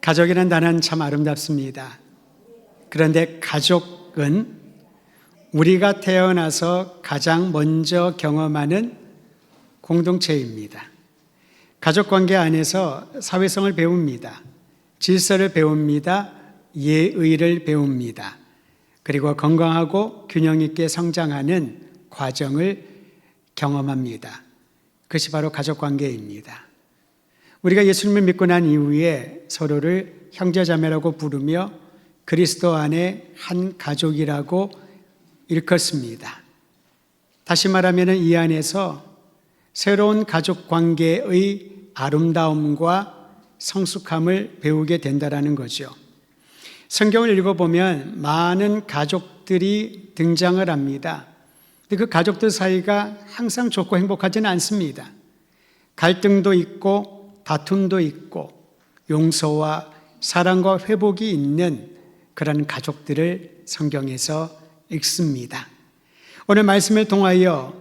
가족이라는 단어는 참 아름답습니다. 그런데 가족은 우리가 태어나서 가장 먼저 경험하는 공동체입니다. 가족관계 안에서 사회성을 배웁니다. 질서를 배웁니다. 예의를 배웁니다. 그리고 건강하고 균형 있게 성장하는 과정을 경험합니다. 그것이 바로 가족관계입니다. 우리가 예수님을 믿고 난 이후에 서로를 형제자매라고 부르며 그리스도 안에 한 가족이라고 일컫습니다. 다시 말하면 이 안에서 새로운 가족관계의 아름다움과 성숙함을 배우게 된다는 거죠. 성경을 읽어보면 많은 가족들이 등장을 합니다. 그 가족들 사이가 항상 좋고 행복하지는 않습니다. 갈등도 있고 다툼도 있고 용서와 사랑과 회복이 있는 그런 가족들을 성경에서 읽습니다. 오늘 말씀을 통하여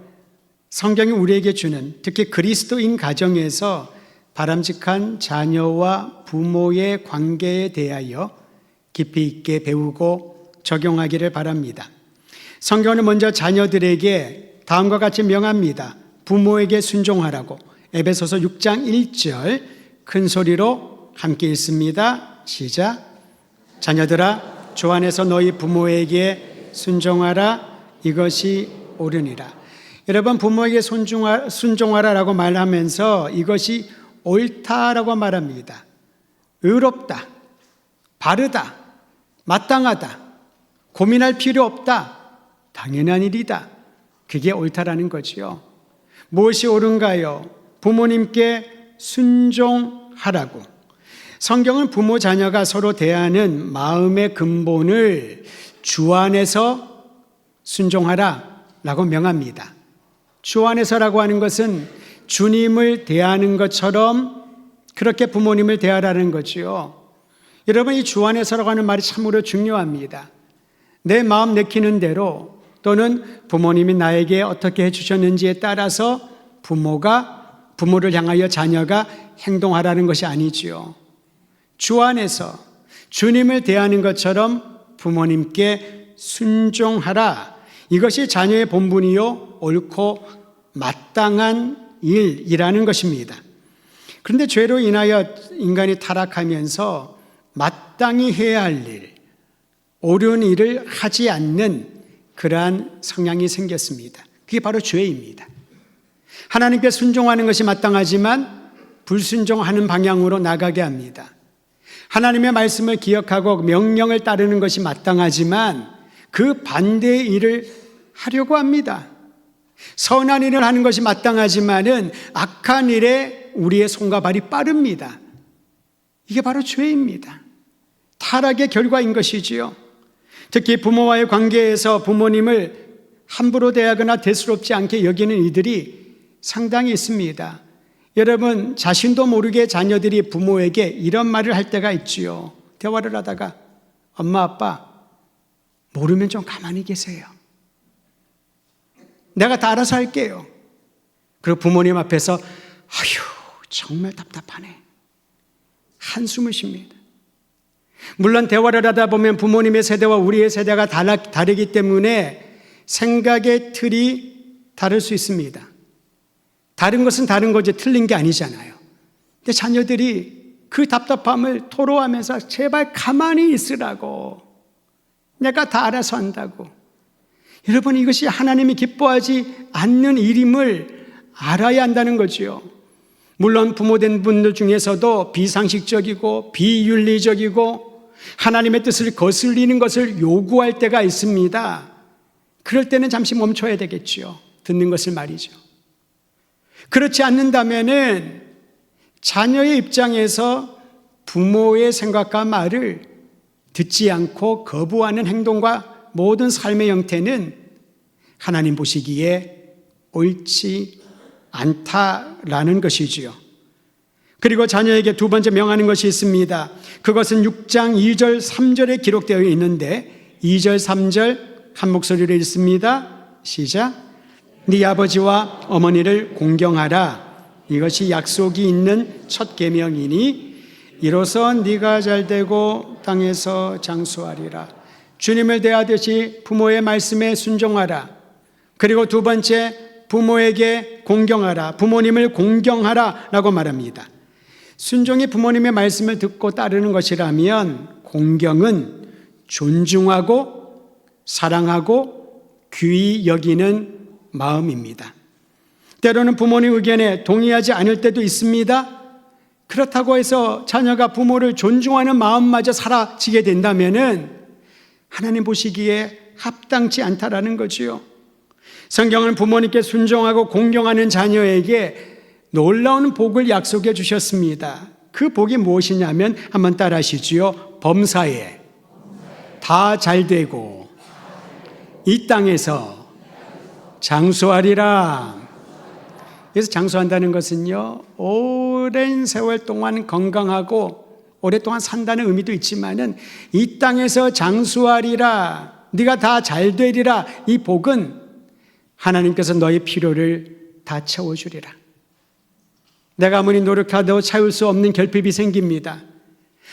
성경이 우리에게 주는 특히 그리스도인 가정에서 바람직한 자녀와 부모의 관계에 대하여 깊이 있게 배우고 적용하기를 바랍니다. 성경은 먼저 자녀들에게 다음과 같이 명합니다. 부모에게 순종하라고. 에베소서 6장 1절 큰 소리로 함께 읽습니다. 시작. 자녀들아 주 안에서 너희 부모에게 순종하라. 이것이 옳으니라. 여러분, 부모에게 순종하라라고 말하면서 이것이 옳다라고 말합니다. 의롭다, 바르다, 마땅하다, 고민할 필요 없다, 당연한 일이다. 그게 옳다라는 거지요. 무엇이 옳은가요? 부모님께 순종하라고. 성경은 부모 자녀가 서로 대하는 마음의 근본을 주 안에서 순종하라 라고 명합니다. 주 안에서라고 하는 것은 주님을 대하는 것처럼 그렇게 부모님을 대하라는 거지요. 여러분, 이 주 안에서라고 하는 말이 참으로 중요합니다. 내 마음 내키는 대로 또는 부모님이 나에게 어떻게 해주셨는지에 따라서 부모를 향하여 자녀가 행동하라는 것이 아니지요. 주 안에서 주님을 대하는 것처럼 부모님께 순종하라. 이것이 자녀의 본분이요 옳고 마땅한 일이라는 것입니다. 그런데 죄로 인하여 인간이 타락하면서 마땅히 해야 할 일, 옳은 일을 하지 않는 그러한 성향이 생겼습니다. 그게 바로 죄입니다. 하나님께 순종하는 것이 마땅하지만 불순종하는 방향으로 나가게 합니다. 하나님의 말씀을 기억하고 명령을 따르는 것이 마땅하지만 그 반대의 일을 하려고 합니다. 선한 일을 하는 것이 마땅하지만은 악한 일에 우리의 손과 발이 빠릅니다. 이게 바로 죄입니다. 타락의 결과인 것이지요. 특히 부모와의 관계에서 부모님을 함부로 대하거나 대수롭지 않게 여기는 이들이 상당히 있습니다. 여러분, 자신도 모르게 자녀들이 부모에게 이런 말을 할 때가 있지요. 대화를 하다가 엄마, 아빠, 모르면 좀 가만히 계세요. 내가 다 알아서 할게요. 그리고 부모님 앞에서 아휴, 정말 답답하네. 한숨을 쉽니다. 물론 대화를 하다 보면 부모님의 세대와 우리의 세대가 다르기 때문에 생각의 틀이 다를 수 있습니다. 다른 것은 다른 거지 틀린 게 아니잖아요. 근데 자녀들이 그 답답함을 토로하면서 제발 가만히 있으라고. 내가 다 알아서 한다고. 여러분, 이것이 하나님이 기뻐하지 않는 일임을 알아야 한다는 거지요. 물론 부모된 분들 중에서도 비상식적이고 비윤리적이고 하나님의 뜻을 거슬리는 것을 요구할 때가 있습니다. 그럴 때는 잠시 멈춰야 되겠지요. 듣는 것을 말이죠. 그렇지 않는다면은 자녀의 입장에서 부모의 생각과 말을 듣지 않고 거부하는 행동과 모든 삶의 형태는 하나님 보시기에 옳지 않다라는 것이지요. 그리고 자녀에게 두 번째 명하는 것이 있습니다. 그것은 6장 2절 3절에 기록되어 있는데 2절 3절 한 목소리로 읽습니다. 시작. 네 아버지와 어머니를 공경하라. 이것이 약속이 있는 첫 계명이니 이로써 네가 잘되고 땅에서 장수하리라. 주님을 대하듯이 부모의 말씀에 순종하라. 그리고 두 번째, 부모에게 공경하라. 부모님을 공경하라 라고 말합니다. 순종이 부모님의 말씀을 듣고 따르는 것이라면, 공경은 존중하고 사랑하고 귀히 여기는 마음입니다. 때로는 부모님 의견에 동의하지 않을 때도 있습니다. 그렇다고 해서 자녀가 부모를 존중하는 마음마저 사라지게 된다면은 하나님 보시기에 합당치 않다라는 거지요. 성경은 부모님께 순종하고 공경하는 자녀에게 놀라운 복을 약속해 주셨습니다. 그 복이 무엇이냐면 한번 따라 하시지요. 범사에 다 잘되고 이 땅에서 장수하리라. 그래서 장수한다는 것은요, 오랜 세월 동안 건강하고 오랫동안 산다는 의미도 있지만은 이 땅에서 장수하리라, 네가 다 잘되리라. 이 복은 하나님께서 너의 필요를 다 채워주리라. 내가 아무리 노력해도 채울 수 없는 결핍이 생깁니다.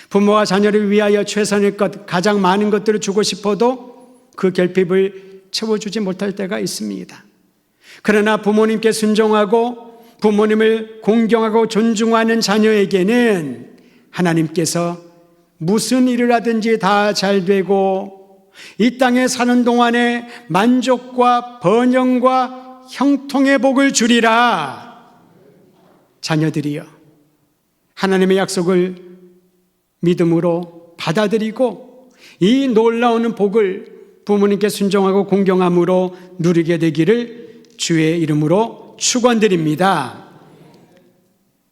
부모와 자녀를 위하여 최선의 것, 가장 많은 것들을 주고 싶어도 그 결핍을 채워주지 못할 때가 있습니다. 그러나 부모님께 순종하고 부모님을 공경하고 존중하는 자녀에게는 하나님께서 무슨 일을 하든지 다 잘되고 이 땅에 사는 동안에 만족과 번영과 형통의 복을 주리라. 자녀들이여, 하나님의 약속을 믿음으로 받아들이고 이 놀라운 복을 부모님께 순종하고 공경함으로 누리게 되기를 주의 이름으로 축원드립니다.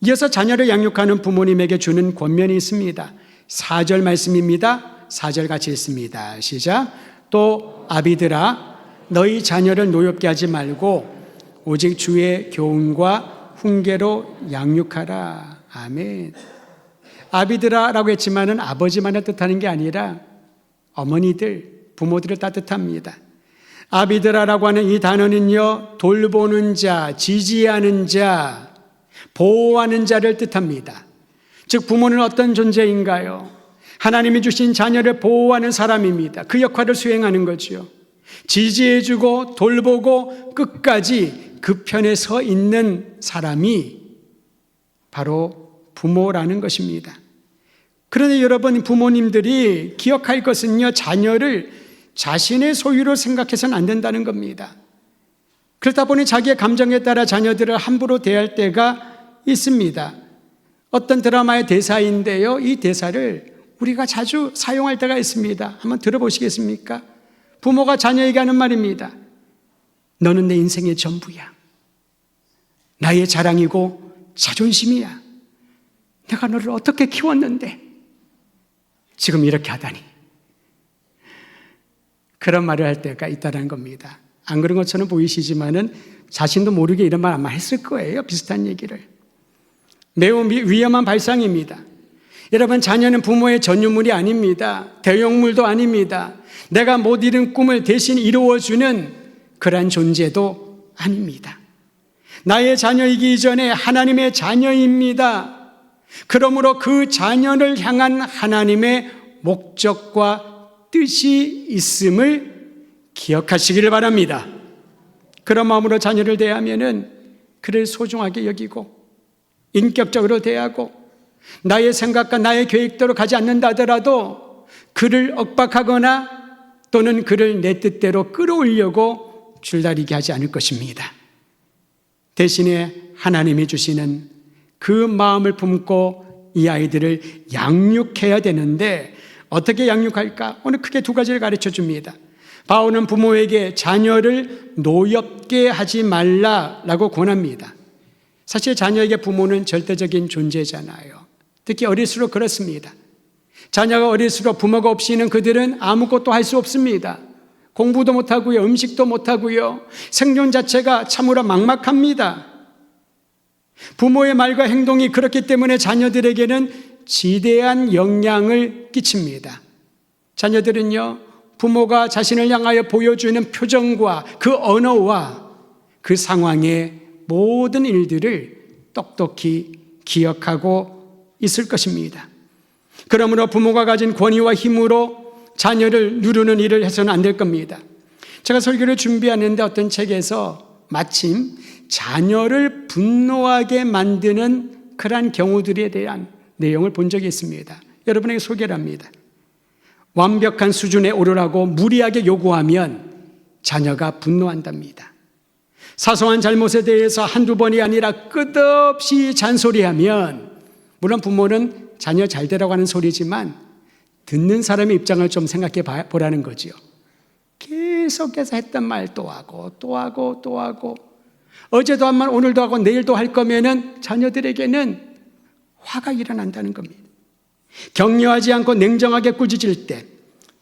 이어서 자녀를 양육하는 부모님에게 주는 권면이 있습니다. 4절 말씀입니다. 4절 같이 읽습니다. 시작. 또 아비들아, 너희 자녀를 노엽게 하지 말고 오직 주의 교훈과 훈계로 양육하라. 아멘. 아비들아라고 했지만은 아버지만을 뜻하는 게 아니라 어머니들, 부모들을 따뜻합니다. 아비드라라고 하는 이 단어는요, 돌보는 자, 지지하는 자, 보호하는 자를 뜻합니다. 즉 부모는 어떤 존재인가요? 하나님이 주신 자녀를 보호하는 사람입니다. 그 역할을 수행하는 거죠. 지지해주고 돌보고 끝까지 그 편에 서 있는 사람이 바로 부모라는 것입니다. 그런데 여러분, 부모님들이 기억할 것은요, 자녀를 자신의 소유로 생각해서는 안 된다는 겁니다. 그렇다 보니 자기의 감정에 따라 자녀들을 함부로 대할 때가 있습니다. 어떤 드라마의 대사인데요, 이 대사를 우리가 자주 사용할 때가 있습니다. 한번 들어보시겠습니까? 부모가 자녀에게 하는 말입니다. 너는 내 인생의 전부야. 나의 자랑이고 자존심이야. 내가 너를 어떻게 키웠는데 지금 이렇게 하다니. 그런 말을 할 때가 있다는 겁니다. 안 그런 것처럼 보이시지만은 자신도 모르게 이런 말 아마 했을 거예요. 비슷한 얘기를. 매우 위험한 발상입니다. 여러분, 자녀는 부모의 전유물이 아닙니다. 대용물도 아닙니다. 내가 못 이룬 꿈을 대신 이루어주는 그러한 존재도 아닙니다. 나의 자녀이기 이전에 하나님의 자녀입니다. 그러므로 그 자녀를 향한 하나님의 목적과 뜻이 있음을 기억하시기를 바랍니다. 그런 마음으로 자녀를 대하면은 그를 소중하게 여기고 인격적으로 대하고 나의 생각과 나의 계획대로 가지 않는다 하더라도 그를 억박하거나 또는 그를 내 뜻대로 끌어올려고 줄다리기 하지 않을 것입니다. 대신에 하나님이 주시는 그 마음을 품고 이 아이들을 양육해야 되는데 어떻게 양육할까? 오늘 크게 두 가지를 가르쳐 줍니다. 바울은 부모에게 자녀를 노엽게 하지 말라라고 권합니다. 사실 자녀에게 부모는 절대적인 존재잖아요. 특히 어릴수록 그렇습니다. 자녀가 어릴수록 부모가 없이는 그들은 아무것도 할 수 없습니다. 공부도 못하고요, 음식도 못하고요, 생존 자체가 참으로 막막합니다. 부모의 말과 행동이 그렇기 때문에 자녀들에게는 지대한 영향을 끼칩니다. 자녀들은요, 부모가 자신을 향하여 보여주는 표정과 그 언어와 그 상황의 모든 일들을 똑똑히 기억하고 있을 것입니다. 그러므로 부모가 가진 권위와 힘으로 자녀를 누르는 일을 해서는 안 될 겁니다. 제가 설교를 준비하는데 어떤 책에서 마침 자녀를 분노하게 만드는 그러한 경우들에 대한 내용을 본 적이 있습니다. 여러분에게 소개를 합니다. 완벽한 수준에 오르라고 무리하게 요구하면 자녀가 분노한답니다. 사소한 잘못에 대해서 한두 번이 아니라 끝없이 잔소리하면, 물론 부모는 자녀 잘 되라고 하는 소리지만 듣는 사람의 입장을 좀 생각해 보라는 거죠. 계속해서 했던 말 또 하고 또 하고 또 하고, 어제도 한 말 오늘도 하고 내일도 할 거면은 자녀들에게는 화가 일어난다는 겁니다. 격려하지 않고 냉정하게 꾸짖을 때,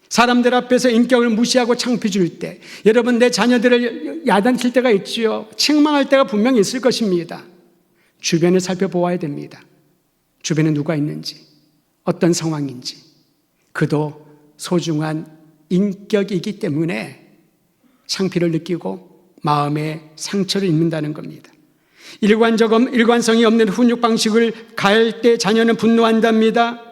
사람들 앞에서 인격을 무시하고 창피 줄 때, 여러분 내 자녀들을 야단칠 때가 있지요. 책망할 때가 분명히 있을 것입니다. 주변을 살펴보아야 됩니다. 주변에 누가 있는지, 어떤 상황인지. 그도 소중한 인격이기 때문에 창피를 느끼고 마음에 상처를 입는다는 겁니다. 일관성이 없는 훈육 방식을 가할 때 자녀는 분노한답니다.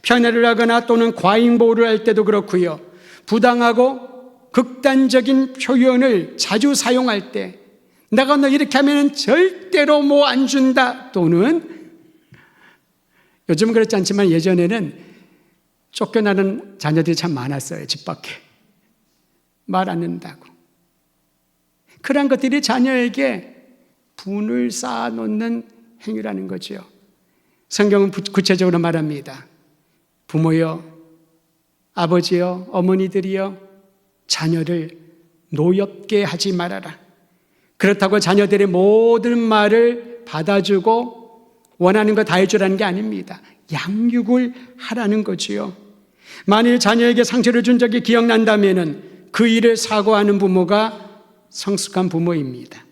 편애를 하거나 또는 과잉보호를 할 때도 그렇고요. 부당하고 극단적인 표현을 자주 사용할 때, 내가 너 이렇게 하면 절대로 뭐 안 준다, 또는 요즘은 그렇지 않지만 예전에는 쫓겨나는 자녀들이 참 많았어요. 집 밖에 말 안 듣는다고. 그런 것들이 자녀에게 분을 쌓아놓는 행위라는 거죠. 성경은 구체적으로 말합니다. 부모여, 아버지여, 어머니들이여, 자녀를 노엽게 하지 말아라. 그렇다고 자녀들의 모든 말을 받아주고 원하는 거 다 해주라는 게 아닙니다. 양육을 하라는 거지요. 만일 자녀에게 상처를 준 적이 기억난다면 그 일을 사과하는 부모가 성숙한 부모입니다.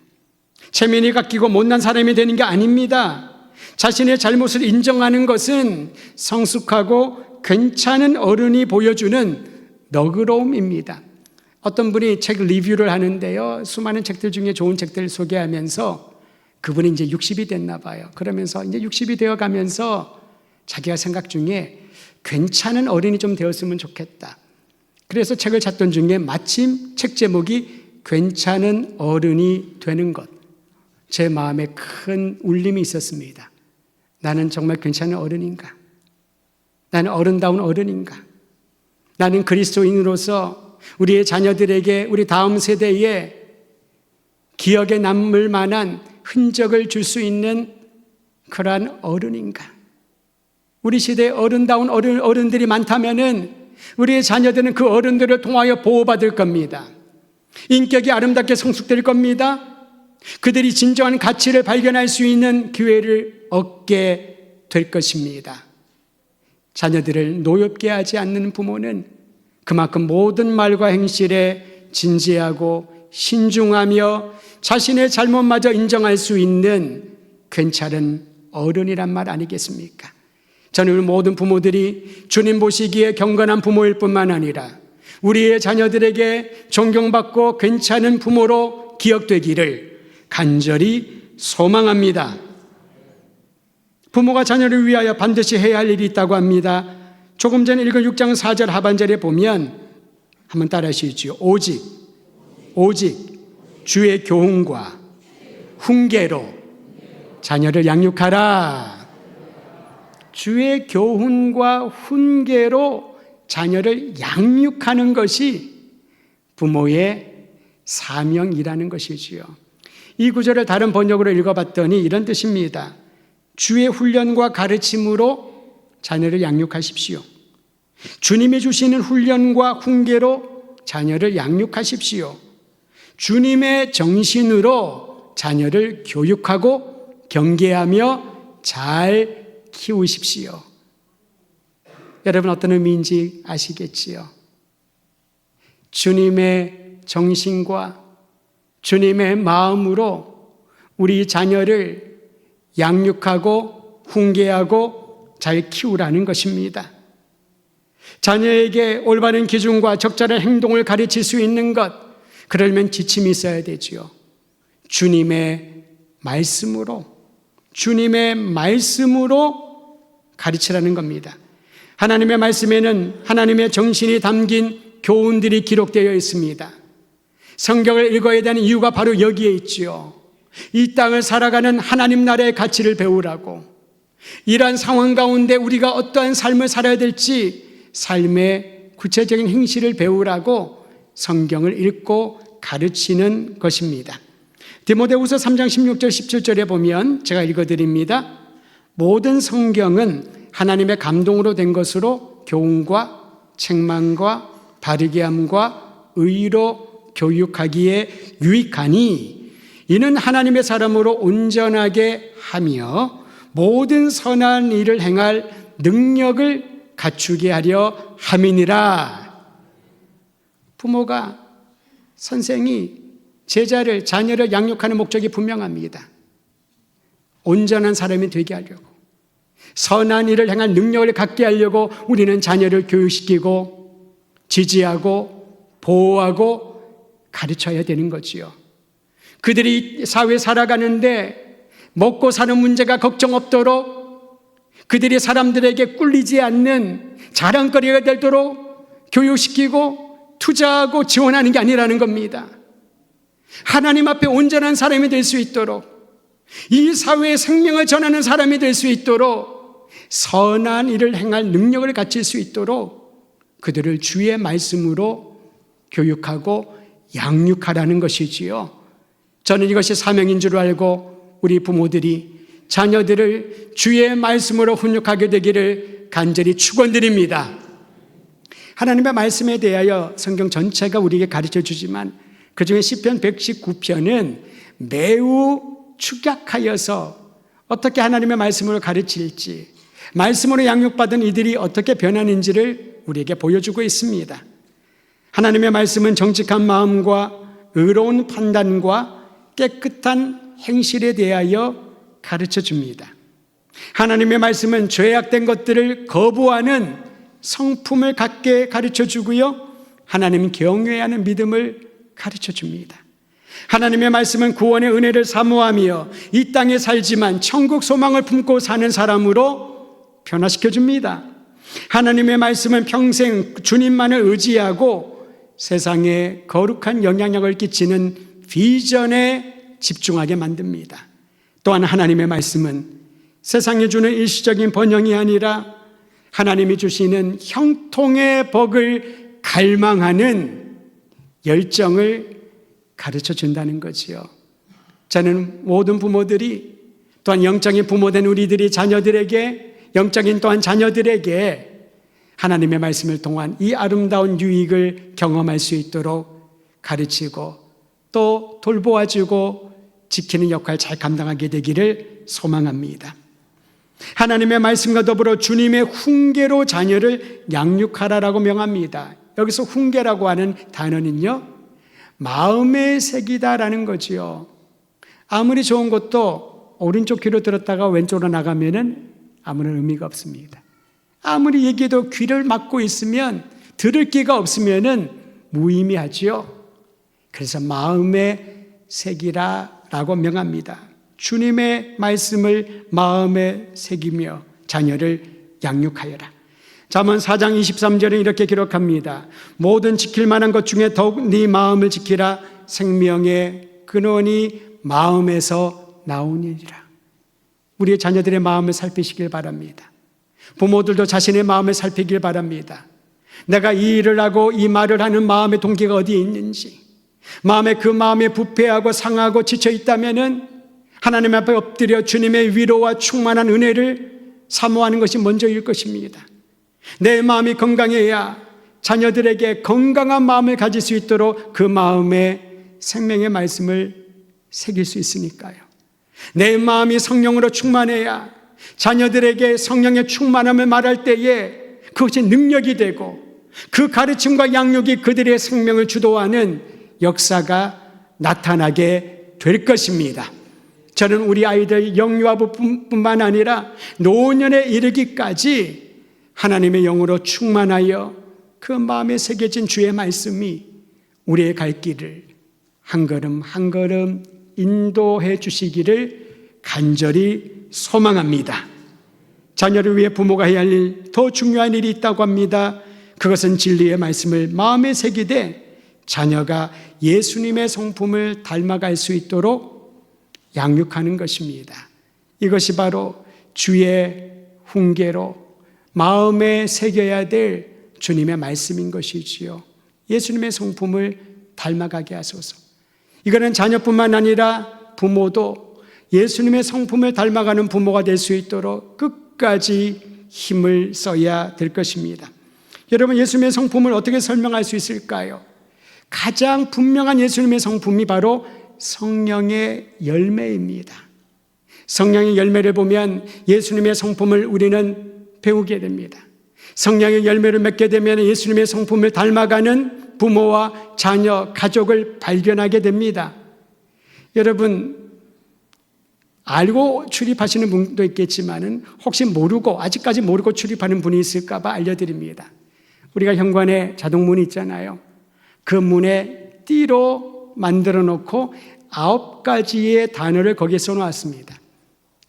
체면이 깎이고 못난 사람이 되는 게 아닙니다. 자신의 잘못을 인정하는 것은 성숙하고 괜찮은 어른이 보여주는 너그러움입니다. 어떤 분이 책 리뷰를 하는데요, 수많은 책들 중에 좋은 책들을 소개하면서 그분이 이제 60이 됐나 봐요. 그러면서 이제 60이 되어 가면서 자기가 생각 중에 괜찮은 어른이 좀 되었으면 좋겠다. 그래서 책을 찾던 중에 마침 책 제목이 괜찮은 어른이 되는 것. 제 마음에 큰 울림이 있었습니다. 나는 정말 괜찮은 어른인가? 나는 어른다운 어른인가? 나는 그리스도인으로서 우리의 자녀들에게, 우리 다음 세대에 기억에 남을 만한 흔적을 줄 수 있는 그러한 어른인가? 우리 시대에 어른다운 어른들이 많다면은 우리의 자녀들은 그 어른들을 통하여 보호받을 겁니다. 인격이 아름답게 성숙될 겁니다. 그들이 진정한 가치를 발견할 수 있는 기회를 얻게 될 것입니다. 자녀들을 노엽게 하지 않는 부모는 그만큼 모든 말과 행실에 진지하고 신중하며 자신의 잘못마저 인정할 수 있는 괜찮은 어른이란 말 아니겠습니까? 저는 우리 모든 부모들이 주님 보시기에 경건한 부모일 뿐만 아니라 우리의 자녀들에게 존경받고 괜찮은 부모로 기억되기를 간절히 소망합니다. 부모가 자녀를 위하여 반드시 해야 할 일이 있다고 합니다. 조금 전에 읽은 6장 4절 하반절에 보면 한번 따라 하시죠. 오직 주의 교훈과 훈계로 자녀를 양육하라. 주의 교훈과 훈계로 자녀를 양육하는 것이 부모의 사명이라는 것이지요. 이 구절을 다른 번역으로 읽어봤더니 이런 뜻입니다. 주의 훈련과 가르침으로 자녀를 양육하십시오. 주님이 주시는 훈련과 훈계로 자녀를 양육하십시오. 주님의 정신으로 자녀를 교육하고 경계하며 잘 키우십시오. 여러분 어떤 의미인지 아시겠지요? 주님의 정신과 주님의 마음으로 우리 자녀를 양육하고 훈계하고 잘 키우라는 것입니다. 자녀에게 올바른 기준과 적절한 행동을 가르칠 수 있는 것, 그러려면 지침이 있어야 되지요. 주님의 말씀으로 가르치라는 겁니다. 하나님의 말씀에는 하나님의 정신이 담긴 교훈들이 기록되어 있습니다. 성경을 읽어야 되는 이유가 바로 여기에 있지요. 이 땅을 살아가는 하나님 나라의 가치를 배우라고, 이러한 상황 가운데 우리가 어떠한 삶을 살아야 될지 삶의 구체적인 행실을 배우라고 성경을 읽고 가르치는 것입니다. 디모데후서 3장 16절 17절에 보면 제가 읽어드립니다. 모든 성경은 하나님의 감동으로 된 것으로 교훈과 책망과 바르게 함과 의로 교육하기에 유익하니 이는 하나님의 사람으로 온전하게 하며 모든 선한 일을 행할 능력을 갖추게 하려 함이니라. 부모가, 선생이 제자를, 자녀를 양육하는 목적이 분명합니다. 온전한 사람이 되게 하려고, 선한 일을 행할 능력을 갖게 하려고 우리는 자녀를 교육시키고 지지하고 보호하고 가르쳐야 되는 거지요. 그들이 사회에 살아가는데 먹고 사는 문제가 걱정 없도록, 그들이 사람들에게 꿀리지 않는 자랑거리가 되도록 교육시키고 투자하고 지원하는 게 아니라는 겁니다. 하나님 앞에 온전한 사람이 될 수 있도록, 이 사회에 생명을 전하는 사람이 될 수 있도록, 선한 일을 행할 능력을 갖출 수 있도록 그들을 주의 말씀으로 교육하고 양육하라는 것이지요. 저는 이것이 사명인 줄 알고 우리 부모들이 자녀들을 주의 말씀으로 훈육하게 되기를 간절히 축원드립니다. 하나님의 말씀에 대하여 성경 전체가 우리에게 가르쳐 주지만 그중에 시편 119편은 매우 축약하여서 어떻게 하나님의 말씀으로 가르칠지, 말씀으로 양육받은 이들이 어떻게 변하는지를 우리에게 보여주고 있습니다. 하나님의 말씀은 정직한 마음과 의로운 판단과 깨끗한 행실에 대하여 가르쳐 줍니다. 하나님의 말씀은 죄악된 것들을 거부하는 성품을 갖게 가르쳐 주고요, 하나님 경외해야 하는 믿음을 가르쳐 줍니다. 하나님의 말씀은 구원의 은혜를 사모하며 이 땅에 살지만 천국 소망을 품고 사는 사람으로 변화시켜 줍니다. 하나님의 말씀은 평생 주님만을 의지하고 세상에 거룩한 영향력을 끼치는 비전에 집중하게 만듭니다. 또한 하나님의 말씀은 세상에 주는 일시적인 번영이 아니라 하나님이 주시는 형통의 복을 갈망하는 열정을 가르쳐 준다는 거지요. 저는 모든 부모들이, 또한 영적인 부모된 우리들이 자녀들에게, 영적인 또한 자녀들에게 하나님의 말씀을 통한 이 아름다운 유익을 경험할 수 있도록 가르치고 또 돌보아주고 지키는 역할 잘 감당하게 되기를 소망합니다. 하나님의 말씀과 더불어 주님의 훈계로 자녀를 양육하라라고 명합니다. 여기서 훈계라고 하는 단어는요, 마음의 색이다라는 거지요. 아무리 좋은 것도 오른쪽 귀로 들었다가 왼쪽으로 나가면은 아무런 의미가 없습니다. 아무리 얘기해도 귀를 막고 있으면, 들을 귀가 없으면은 무의미하지요. 그래서 마음의 색이라라고 명합니다. 주님의 말씀을 마음에 새기며 자녀를 양육하여라. 잠언 4장 23절에 이렇게 기록합니다. 모든 지킬 만한 것 중에 더욱 네 마음을 지키라. 생명의 근원이 마음에서 나오니라. 우리의 자녀들의 마음을 살피시길 바랍니다. 부모들도 자신의 마음을 살피길 바랍니다. 내가 이 일을 하고 이 말을 하는 마음의 동기가 어디에 있는지, 마음에 그 마음에 부패하고 상하고 지쳐 있다면은 하나님 앞에 엎드려 주님의 위로와 충만한 은혜를 사모하는 것이 먼저일 것입니다. 내 마음이 건강해야 자녀들에게 건강한 마음을 가질 수 있도록 그 마음에 생명의 말씀을 새길 수 있으니까요. 내 마음이 성령으로 충만해야 자녀들에게 성령의 충만함을 말할 때에 그것이 능력이 되고 그 가르침과 양육이 그들의 생명을 주도하는 역사가 나타나게 될 것입니다. 저는 우리 아이들 영유아부뿐만 아니라 노년에 이르기까지 하나님의 영으로 충만하여 그 마음에 새겨진 주의 말씀이 우리의 갈 길을 한 걸음 한 걸음 인도해 주시기를 간절히 소망합니다. 자녀를 위해 부모가 해야 할 일, 더 중요한 일이 있다고 합니다. 그것은 진리의 말씀을 마음에 새기되 자녀가 예수님의 성품을 닮아갈 수 있도록 양육하는 것입니다. 이것이 바로 주의 훈계로 마음에 새겨야 될 주님의 말씀인 것이지요. 예수님의 성품을 닮아가게 하소서. 이거는 자녀뿐만 아니라 부모도 예수님의 성품을 닮아가는 부모가 될 수 있도록 끝까지 힘을 써야 될 것입니다. 여러분, 예수님의 성품을 어떻게 설명할 수 있을까요? 가장 분명한 예수님의 성품이 바로 성령의 열매입니다. 성령의 열매를 보면 예수님의 성품을 우리는 배우게 됩니다. 성령의 열매를 맺게 되면 예수님의 성품을 닮아가는 부모와 자녀, 가족을 발견하게 됩니다. 여러분, 알고 출입하시는 분도 있겠지만 혹시 모르고, 아직까지 모르고 출입하는 분이 있을까 봐 알려드립니다. 우리가 현관에 자동문이 있잖아요. 그 문에 띠로 만들어 놓고 9가지의 단어를 거기에 써놓았습니다.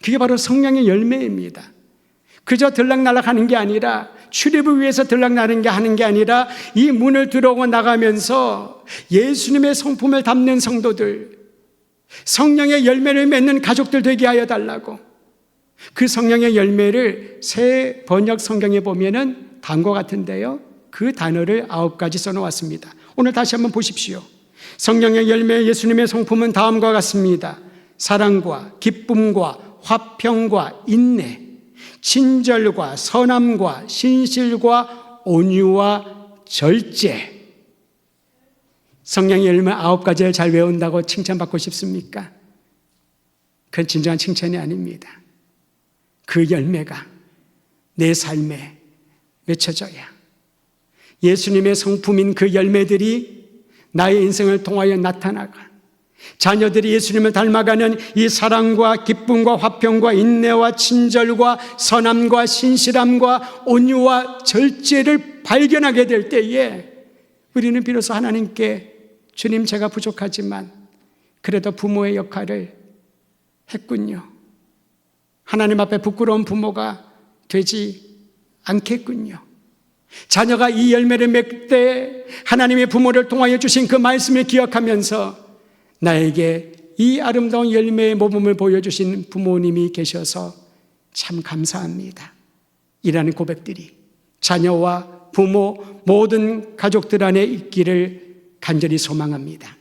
그게 바로 성령의 열매입니다. 그저 들락날락 하는 게 아니라, 출입을 위해서 들락나는 게 하는 게 아니라 이 문을 들어오고 나가면서 예수님의 성품을 담는 성도들, 성령의 열매를 맺는 가족들 되게 하여 달라고. 그 성령의 열매를 새 번역 성경에 보면은 다음과 같은데요, 그 단어를 9가지 써놓았습니다. 오늘 다시 한번 보십시오. 성령의 열매 예수님의 성품은 다음과 같습니다. 사랑과 기쁨과 화평과 인내, 친절과 선함과 신실과 온유와 절제. 성령의 열매 9가지를 잘 외운다고 칭찬받고 싶습니까? 그건 진정한 칭찬이 아닙니다. 그 열매가 내 삶에 맺혀져야 예수님의 성품인 그 열매들이 나의 인생을 통하여 나타나가 자녀들이 예수님을 닮아가는 이 사랑과 기쁨과 화평과 인내와 친절과 선함과 신실함과 온유와 절제를 발견하게 될 때에 우리는 비로소 하나님께, 주님, 제가 부족하지만 그래도 부모의 역할을 했군요. 하나님 앞에 부끄러운 부모가 되지 않겠군요. 자녀가 이 열매를 맺을 때 하나님의 부모를 통하여 주신 그 말씀을 기억하면서 나에게 이 아름다운 열매의 모범을 보여주신 부모님이 계셔서 참 감사합니다. 이라는 고백들이 자녀와 부모 모든 가족들 안에 있기를 간절히 소망합니다.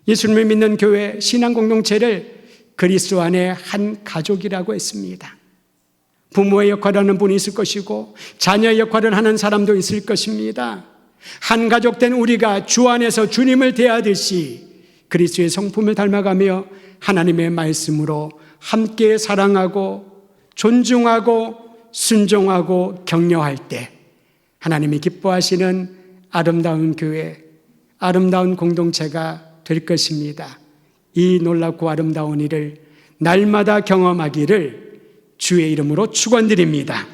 예수님을 믿는 교회 신앙 공동체를 그리스도 안에 한 가족이라고 했습니다. 부모의 역할을 하는 분이 있을 것이고 자녀의 역할을 하는 사람도 있을 것입니다. 한 가족된 우리가 주 안에서 주님을 대하듯이 그리스도의 성품을 닮아가며 하나님의 말씀으로 함께 사랑하고 존중하고 순종하고 격려할 때 하나님이 기뻐하시는 아름다운 교회, 아름다운 공동체가 될 것입니다. 이 놀랍고 아름다운 일을 날마다 경험하기를 주의 이름으로 축원드립니다.